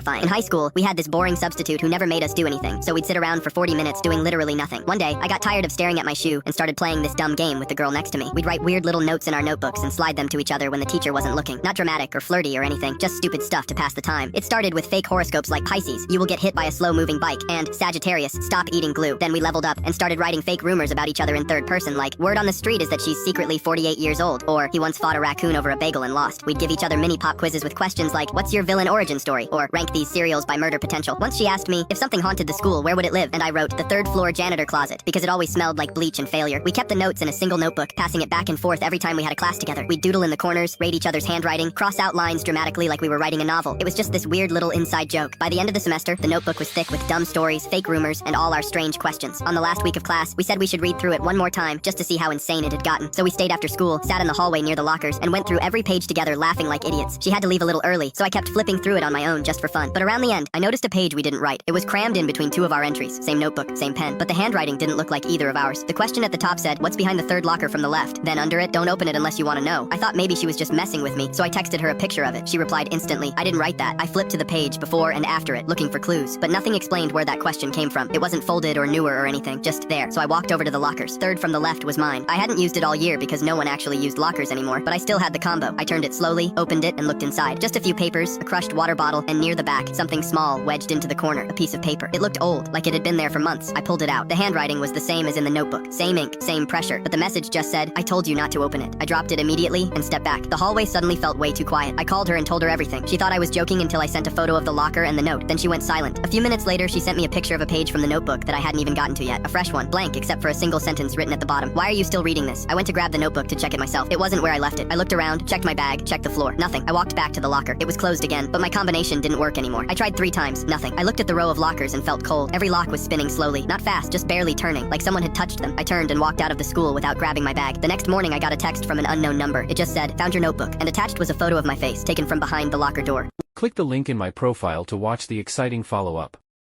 terrifying. In high school, we had this boring substitute who never made us do anything, so we'd sit around for 40 minutes doing literally nothing. One day, I got tired of staring at my shoe and started playing this dumb game with the girl next to me. We'd write weird little notes in our notebooks and slide them to each other when the teacher wasn't looking. Not dramatic or flirty or anything, just stupid stuff to pass the time. It started with fake horoscopes like Pisces, you will get hit by a slow-moving bike, and Sagittarius, stop eating glue. Then we leveled up and started writing fake rumors about each other in third person like, word on the street is that she's secretly 48 years old, or he once fought a raccoon over a bagel and lost. We'd give each other mini pop quizzes with questions like, what's your villain origin story? Or rank these cereals by murder potential. Once she asked me, if something haunted the school, where would it live? And I wrote, the third floor janitor closet, because it always smelled like bleach and failure. We kept the notes in a single notebook, passing it back and forth every time we had a class together. We'd doodle in the corners, rate each other's handwriting, cross out lines dramatically like we were writing a novel. It was just this weird little inside joke. By the end of the semester, the notebook was thick with dumb stories, fake rumors, and all our strange questions. On the last week of class, we said we should read through it one more time, just to see how insane it had gotten. So we stayed after school, sat in the hallway near the lockers, and went through every page together laughing like idiots. She had to leave a little early, so I kept flipping through it on my own just for fun. But around the end, I noticed a page we didn't write. It was crammed in between two of our entries. Same notebook, same pen, but the handwriting didn't look like either of ours. The question at the top said, what's behind the third locker from the left? Then under it, don't open it unless you want to know. I thought maybe she was just messing with me, so I texted her a picture of it. She replied instantly, I didn't write that. I flipped to the page before and after it, looking for clues, but nothing explained where that question came from. It wasn't folded or newer or anything, just there. So I walked over to the lockers. Third from the left was mine. I hadn't used it all year because no one actually used lockers anymore, but I still had the combo. I turned it slowly, opened it, and looked inside. Just a few papers, a crushed water bottle, and near the back, something small wedged into the corner, a piece of paper. It looked old, like it had been there for months. I pulled it out. The handwriting was the same as in the notebook. Same ink, same pressure, but the message just said, I told you not to open it. I dropped it immediately and stepped back. The hallway suddenly felt way too quiet. I called her and told her everything. She thought I was joking until I sent a photo of the locker and the note. Then she went silent. A few minutes later, she sent me a picture of a page from the notebook that I hadn't even gotten to yet. A fresh one, blank except for a single sentence written at the bottom. Why are you still reading this? I went to grab the notebook to check it myself. It wasn't where I left it. I looked around, checked my bag, checked the floor. Nothing. I walked back to the locker. It was closed again, but my combination didn't work anymore. I tried 3 times. Nothing. I looked at the row of lockers and felt cold. Every lock was spinning slowly. Not fast, just barely turning, like someone had touched them. I turned and walked out of the school without grabbing my bag. The next morning, I got a text from an unknown number. It just said, found your notebook, and attached was a photo of my face, taken from behind the locker door. Click the link in my profile to watch the exciting follow-up.